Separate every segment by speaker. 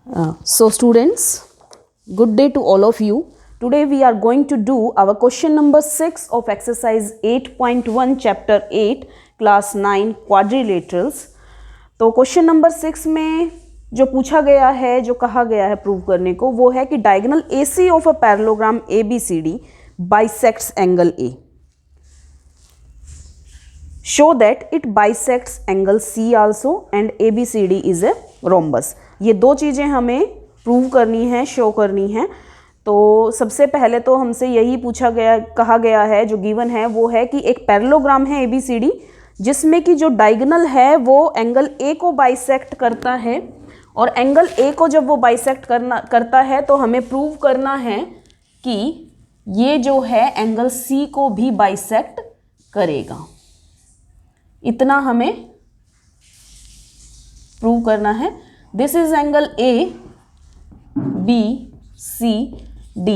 Speaker 1: So students, good day to all of you. Today we are going to do our question number 6 of exercise 8.1 chapter 8 class 9 quadrilaterals. तो question number 6 में जो पूछा गया है, जो कहा गया है प्रूव करने को, वो है कि diagonal AC of a parallelogram ABCD bisects angle A. Show that it bisects angle C also and ABCD is a rhombus. ये दो चीज़ें हमें प्रूव करनी है, शो करनी है. तो सबसे पहले तो हमसे यही कहा गया है, जो गिवन है वो है कि एक पैरेललोग्राम है ABCD जिसमें कि जो डायगोनल है वो एंगल A को बाइसेक्ट करता है, और एंगल A को जब वो बाइसेक्ट करता है तो हमें प्रूव करना है कि ये जो है एंगल C को भी बाइसेक्ट करेगा. इतना हमें प्रूव करना है. This is angle A B C D,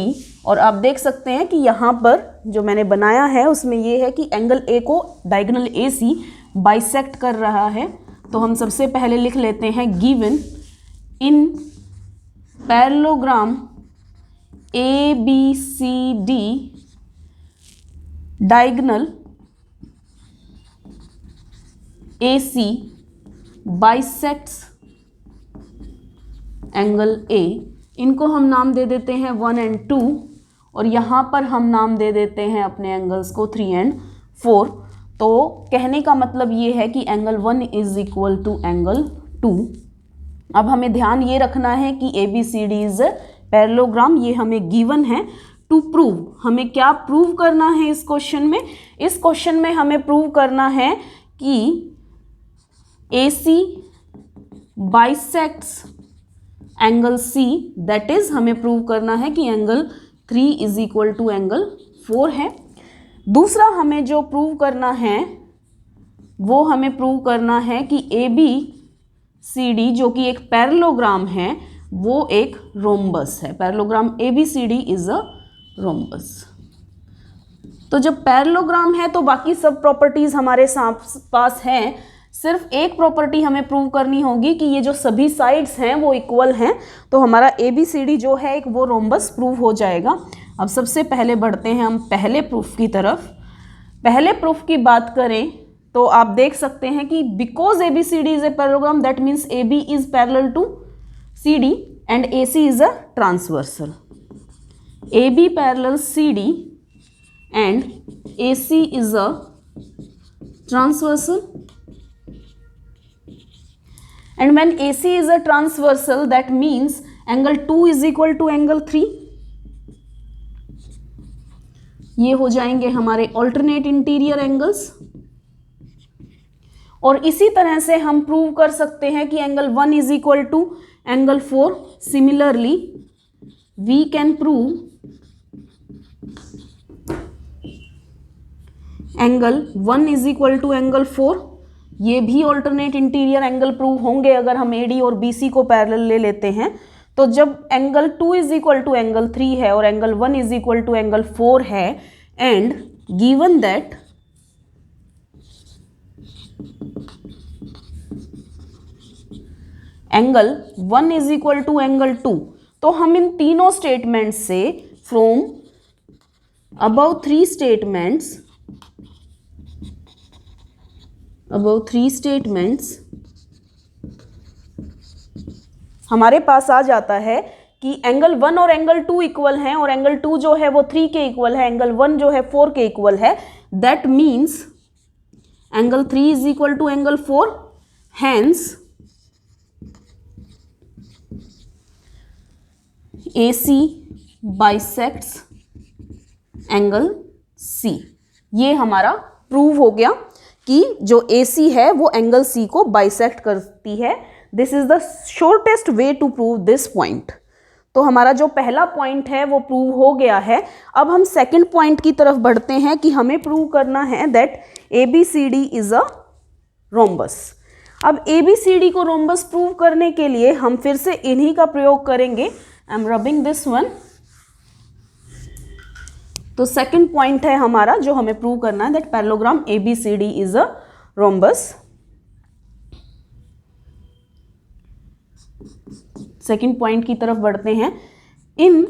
Speaker 1: और आप देख सकते हैं कि यहाँ पर जो मैंने बनाया है उसमें ये है कि एंगल A को डायगोनल AC बाइसेक्ट कर रहा है. तो हम सबसे पहले लिख लेते हैं given in parallelogram ABCD diagonal AC bisects angle A. इनको हम नाम दे देते हैं 1 and 2, और यहाँ पर हम नाम दे देते हैं अपने एंगल्स को 3 and 4. तो कहने का मतलब ये है कि angle 1 is equal to angle 2. अब हमें ध्यान ये रखना है कि ABCD इज पैरेललोग्राम, ये हमें गिवन है. टू प्रूव, हमें क्या प्रूव करना है इस क्वेश्चन में? इस क्वेश्चन में हमें प्रूव करना है कि AC bisects angle C, that is हमें प्रूव करना है कि angle 3 is equal to angle 4 है. दूसरा हमें जो प्रूव करना है वो हमें प्रूव करना है कि ABCD जो कि एक पैरेललोग्राम है वो एक रोम्बस है. Parallelogram ABCD is a rhombus. तो जब पैरेललोग्राम है तो बाकी सब प्रॉपर्टीज हमारे पास हैं. सिर्फ एक प्रॉपर्टी हमें प्रूव करनी होगी कि ये जो सभी साइड्स हैं वो इक्वल हैं, तो हमारा ABCD जो है एक वो रोम्बस प्रूव हो जाएगा. अब सबसे पहले बढ़ते हैं हम पहले प्रूफ की तरफ. पहले प्रूफ की बात करें तो आप देख सकते हैं कि because ABCD is a parallelogram that means AB is parallel to CD and AC is a transversal. AB parallel CD and AC is a transversal, and when AC is a transversal that means angle 2 is equal to angle 3. ये हो जाएंगे हमारे alternate interior angles. और इसी तरह से हम prove कर सकते हैं कि angle 1 is equal to angle 4. Similarly we can prove angle 1 is equal to angle 4. ये भी ऑल्टरनेट इंटीरियर एंगल प्रूव होंगे अगर हम AD और BC को पैरेलल ले लेते हैं. तो जब angle 2 is equal to angle 3 है और angle 1 is equal to angle 4 है, and given that angle 1 is equal to angle 2, तो हम इन तीनों स्टेटमेंट्स से फ्रॉम अबव थ्री स्टेटमेंट्स हमारे पास आ जाता है कि एंगल 1 और एंगल 2 इक्वल हैं, और एंगल 2 जो है वो 3 के इक्वल है, एंगल 1 जो है 4 के इक्वल है. That means angle 3 is equal to angle 4. Hence AC bisects angle C. ये हमारा प्रूव हो गया कि जो AC है वो एंगल C को बाइसेक्ट करती है. This is the shortest way to prove this point. तो हमारा जो पहला पॉइंट है वो प्रूव हो गया है. अब हम सेकंड पॉइंट की तरफ बढ़ते हैं कि हमें प्रूव करना है that ABCD is a rhombus. अब ABCD को रोम्बस प्रूव करने के लिए हम फिर से इन्हीं का प्रयोग करेंगे. I am rubbing this one. तो सेकंड पॉइंट है हमारा जो हमें प्रूव करना है that parallelogram ABCD is a rhombus. Second point की तरफ बढ़ते हैं। इन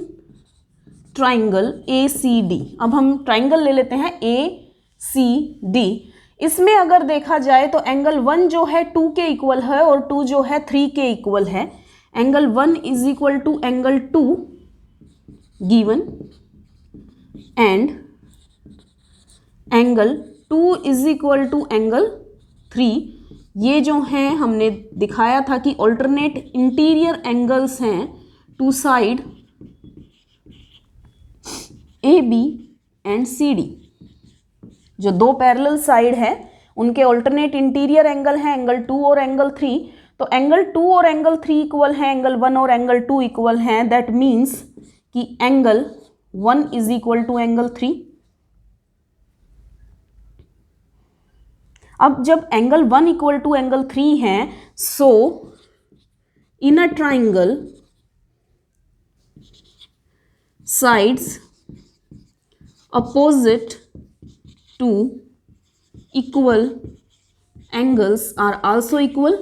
Speaker 1: ट्राइंगल ACD, अब हम ट्राइंगल ले लेते हैं ACD। इसमें अगर देखा जाए तो एंगल 1 जो है 2 के इक्वल है और 2 जो है 3 के इक्वल है। Angle 1 is equal to angle 2 given and angle 2 is equal to angle 3। ये जो हैं हमने दिखाया था कि ऑल्टरनेट इंटीरियर एंगल्स हैं to side AB and CD। जो दो पैरेलल साइड है उनके ऑल्टरनेट इंटीरियर एंगल हैं एंगल 2 और एंगल 3। तो एंगल 2 और एंगल 3 इक्वल हैं, एंगल 1 और एंगल 2 इक्वल हैं। दैट मीन्स कि angle 1 is equal to angle 3। अब जब एंगल 1 इक्वल टू एंगल 3 है, so in a triangle sides opposite to equal angles are also equal.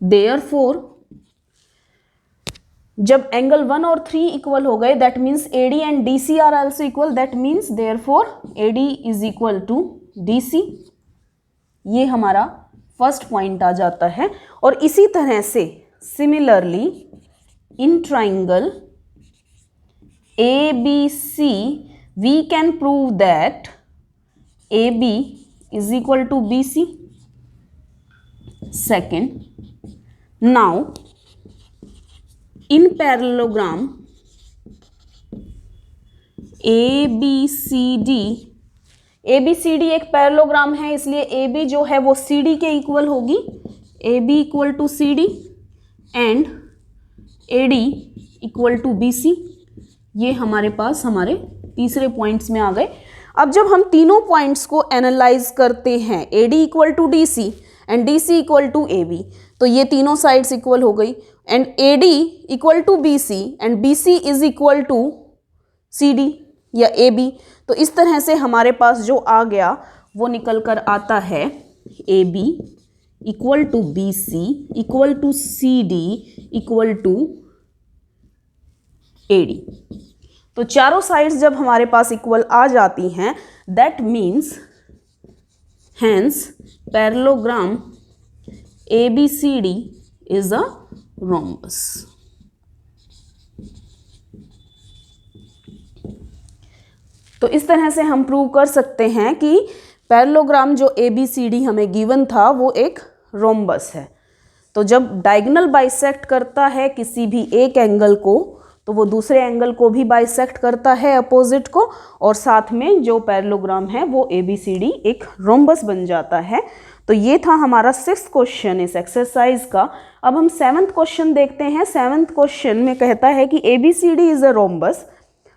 Speaker 1: Therefore, जब एंगल 1 और 3 इक्वल हो गए, that means AD and DC are also equal. That means therefore AD is equal to DC। ये हमारा first point आ जाता है। और इसी तरह से similarly in triangle ABC we can prove that AB is equal to BC. Second, now in parallelogram ABCD एक parallelogram है, इसलिए AB जो है वो CD के इक्वल होगी। AB equal to CD and AD equal to BC। ये हमारे पास हमारे तीसरे पॉइंट्स में आ गए। अब जब हम तीनों पॉइंट्स को एनालाइज करते हैं, AD equal to DC and DC equal to AB, तो ये तीनों साइड्स इक्वल हो गई। And AD equal to BC and BC is equal to CD या AB। तो इस तरह से हमारे पास जो आ गया वो निकल कर आता है AB equal to BC equal to CD equal to AD। तो चारों साइड्स जब हमारे पास इक्वल आ जाती हैं, that means hence parallelogram ABCD is a rhombus. तो इस तरह से हम प्रूव कर सकते हैं कि पैरेललोग्राम जो ABCD हमें गिवन था वो एक रोम्बस है। तो जब डायगोनल बाइसेक्ट करता है किसी भी एक एंगल को, तो वो दूसरे एंगल को भी बाइसेक्ट करता है अपोजिट को, और साथ में जो पैरेललोग्राम है वो ABCD एक रोम्बस बन जाता है। तो ये था हमारा 6th क्वेश्चन इस एक्सरसाइज का। अब हम 7th क्वेश्चन देखते हैं। 7th क्वेश्चन में कहता है कि ABCD is a rhombus,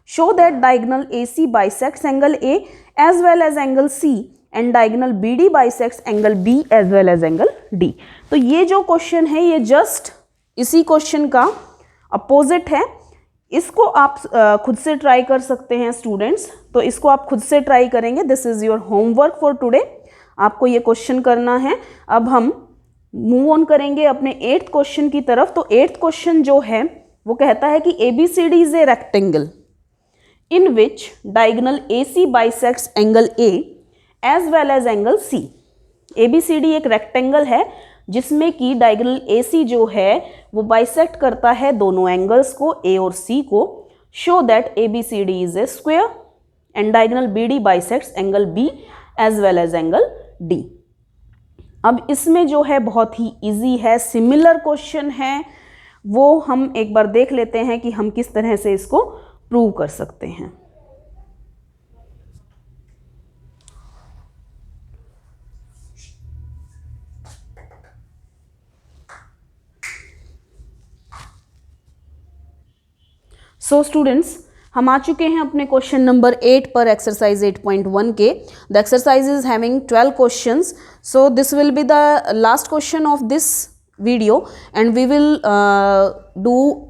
Speaker 1: show that diagonal AC bisects angle A as well as angle C and diagonal BD bisects angle B as well as angle D। तो ये जो question है ये जस्ट इसी क्वेश्चन का अपोजिट है। इसको आप खुद से ट्राई कर सकते हैं स्टूडेंट्स। तो इसको आप खुद से ट्राई करेंगे। This is your homework for today. आपको ये क्वेश्चन करना है। अब हम मूव ऑन करेंगे अपने 8th क्वेश्चन की तरफ। तो 8th क्वेश्चन जो है वो कहता है कि ABCD is a rectangle in which diagonal AC bisects angle A as well as angle C। ABCD एक रेक्टेंगल है जिसमें कि डायगोनल AC जो है वो बाइसेक्ट करता है दोनों एंगल्स को A और C को। Show that ABCD is a square and diagonal BD bisects angle B as well as angle D। अब इसमें जो है बहुत ही इजी है, सिमिलर क्वेश्चन है, वो हम एक बार देख लेते हैं कि हम किस तरह से इसको प्रूव कर सकते हैं। सो स्टूडेंट्स, हम आ चुके हैं अपने क्वेश्चन नंबर 8 पर, एक्सरसाइज 8.1 के। The exercise is having 12 questions. So this will be the last question of this video and we will do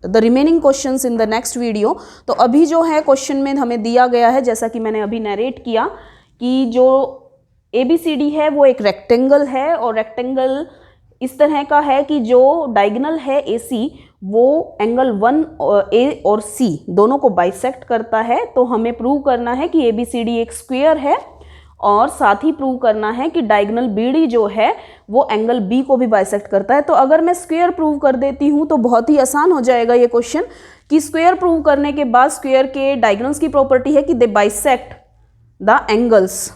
Speaker 1: the remaining questions in the next video. तो अभी जो है क्वेश्चन में हमें दिया गया है, जैसा कि मैंने अभी नरेट किया, कि जो ABCD है वो एक रेक्टेंगल है, और रेक्टेंगल इस तरह का है कि जो डायगोनल है AC वो एंगल 1A और C दोनों को बाइसेक्ट करता है। तो हमें प्रूव करना है कि ABCD एक स्क्वायर है, और साथ ही प्रूव करना है कि डायगोनल BD जो है वो एंगल B को भी बाइसेक्ट करता है। तो अगर मैं स्क्वायर प्रूव कर देती हूँ तो बहुत ही आसान हो जाएगा ये क्वेश्चन, कि स्क्वायर प्रूव करने के बाद स्क्वायर के डायगोनल्स की प्रॉपर्टी है कि दे बाइसेक्ट द एंगल्स।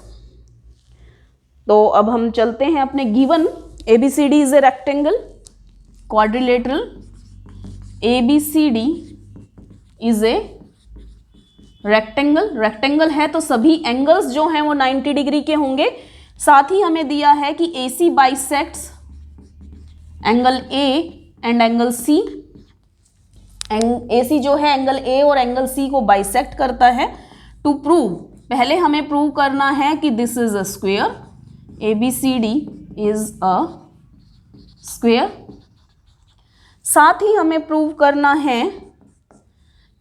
Speaker 1: तो अब हम चलते हैं अपने given ABCD is a rectangle, quadrilateral ABCD is a rectangle. Rectangle है तो सभी एंगल्स जो हैं वो 90 डिग्री के होंगे। साथ ही हमें दिया है कि AC bisects angle A and angle C। AC जो है एंगल A और एंगल C को बाइसेक्ट करता है। टू प्रूव, पहले हमें प्रूव करना है कि this is a square, ABCD is a square. साथ ही हमें प्रूव करना है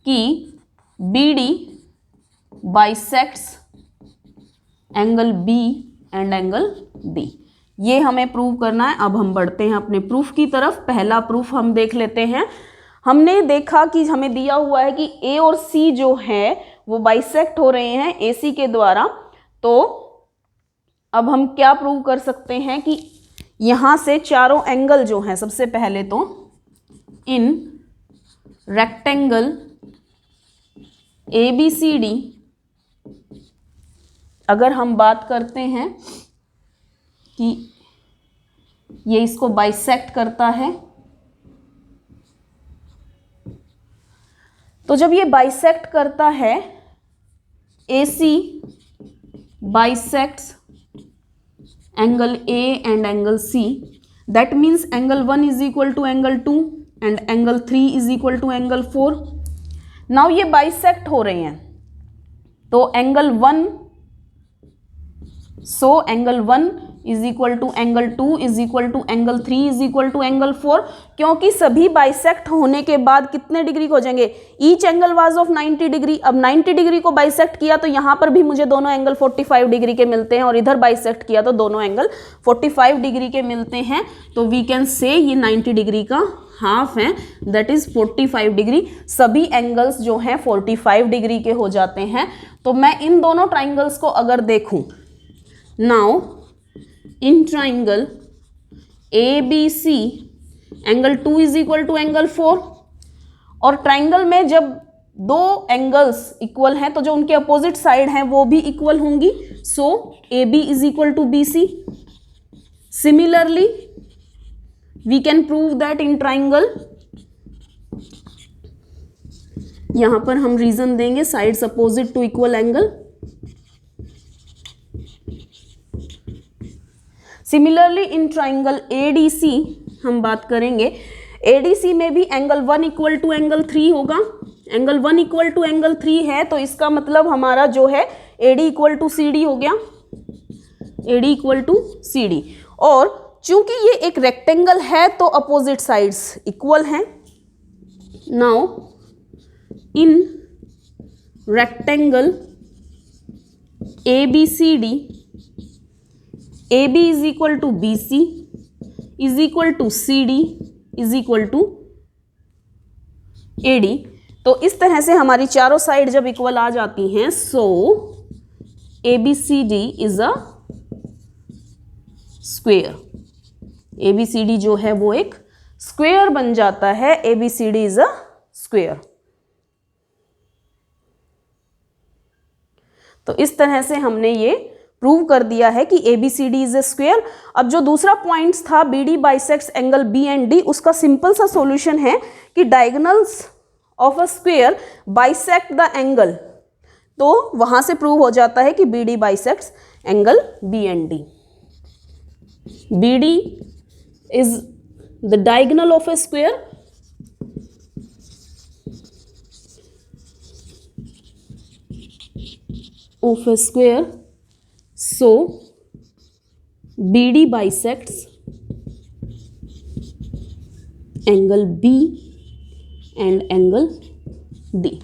Speaker 1: कि BD bisects angle B and angle D। ये हमें प्रूव करना है। अब हम बढ़ते हैं अपने प्रूफ की तरफ। पहला प्रूफ हम देख लेते हैं। हमने देखा कि हमें दिया हुआ है कि A और C जो है वो बाइसेक्ट हो रहे हैं AC के द्वारा। तो अब हम क्या प्रूव कर सकते हैं कि यहाँ से चारों एंगल जो हैं, सबसे पहले तो इन रेक्टेंगल ABCD अगर हम बात करते हैं कि ये इसको बाइसेक्ट करता है, तो जब ये बाइसेक्ट करता है AC bisects angle A and angle C, that means angle 1 is equal to angle 2 and angle 3 is equal to angle 4। Now ये बाइसेक्ट हो रहे हैं तो angle 1, so angle 1 is equal to angle 2 is equal to angle 3 is equal to angle 4, क्योंकि सभी bisect होने के बाद कितने डिग्री हो जाएंगे, each angle was of 90 degree. अब 90 डिग्री को बाइसेक्ट किया तो यहाँ पर भी मुझे दोनों एंगल 45 डिग्री के मिलते हैं, और इधर बाइसेक्ट किया तो दोनों एंगल 45 डिग्री के मिलते हैं। तो वी कैन से ये 90 डिग्री का हाफ है, दैट इज 45 डिग्री। सभी एंगल्स जो हैं 45 डिग्री के हो जाते हैं। तो मैं इन दोनों ट्राइंगल्स को अगर देखूं, now in triangle ABC angle 2 is equal to angle 4, और ट्राइंगल में जब दो एंगल्स इक्वल हैं तो जो उनके अपोजिट साइड हैं वो भी इक्वल होंगी। So AB is equal to BC। Similarly we can prove that in triangle, यहां पर हम रीजन देंगे sides opposite to equal angle. Similarly in triangle ADC हम बात करेंगे, ADC में भी एंगल 1 इक्वल टू एंगल 3 होगा। एंगल 1 इक्वल टू एंगल 3 है तो इसका मतलब हमारा जो है AD इक्वल टू CD हो गया, AD इक्वल टू CD। और चूंकि ये एक रेक्टेंगल है तो अपोजिट साइड्स इक्वल हैं। Now in rectangle ABCD, AB is equal to BC is equal to CD is equal to AD। तो इस तरह से हमारी चारों साइड जब इक्वल आ जाती हैं, सो ABCD is a square. ABCD जो है वो एक स्क्वायर बन जाता है। ABCD is a square. तो इस तरह से हमने ये प्रूव कर दिया है कि ABCD इज ए स्क्वायर। अब जो दूसरा पॉइंट्स था BD bisects angle B and D, उसका सिंपल सा सॉल्यूशन है कि diagonals of a square bisect the angle. तो वहां से प्रूव हो जाता है कि BD bisects angle B and D। BD is the diagonal of a square so BD bisects angle B and angle D।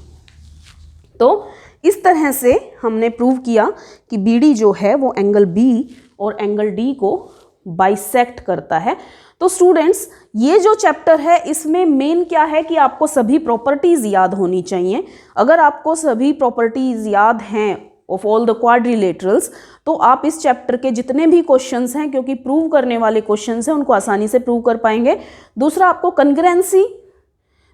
Speaker 1: तो इस तरह से हमने प्रूव किया कि BD जो है वो एंगल B और एंगल D को बाइसेक्ट करता है। तो स्टूडेंट्स, ये जो चैप्टर है इसमें मेन क्या है कि आपको सभी प्रॉपर्टीज़ याद होनी चाहिए। अगर आपको सभी प्रॉपर्टीज़ याद हैं ऑफ ऑल द क्वाड्रिलेटरल्स, तो आप इस चैप्टर के जितने भी क्वेश्चंस हैं, क्योंकि प्रूव करने वाले क्वेश्चंस हैं, उनको आसानी से प्रूव कर पाएंगे। दूसरा, आपको कंग्रेंसी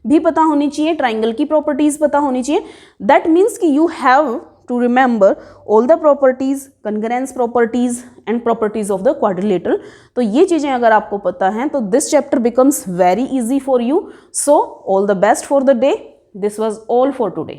Speaker 1: भी पता होनी चाहिए, ट्राइंगल की प्रॉपर्टीज़ पता होनी चाहिए। दैट मीन्स कि you have to remember all the properties, congruence properties and properties of the quadrilateral। तो ये चीज़ें अगर आपको पता हैं तो this chapter becomes very easy for you। So all the best for the day। This was all for today।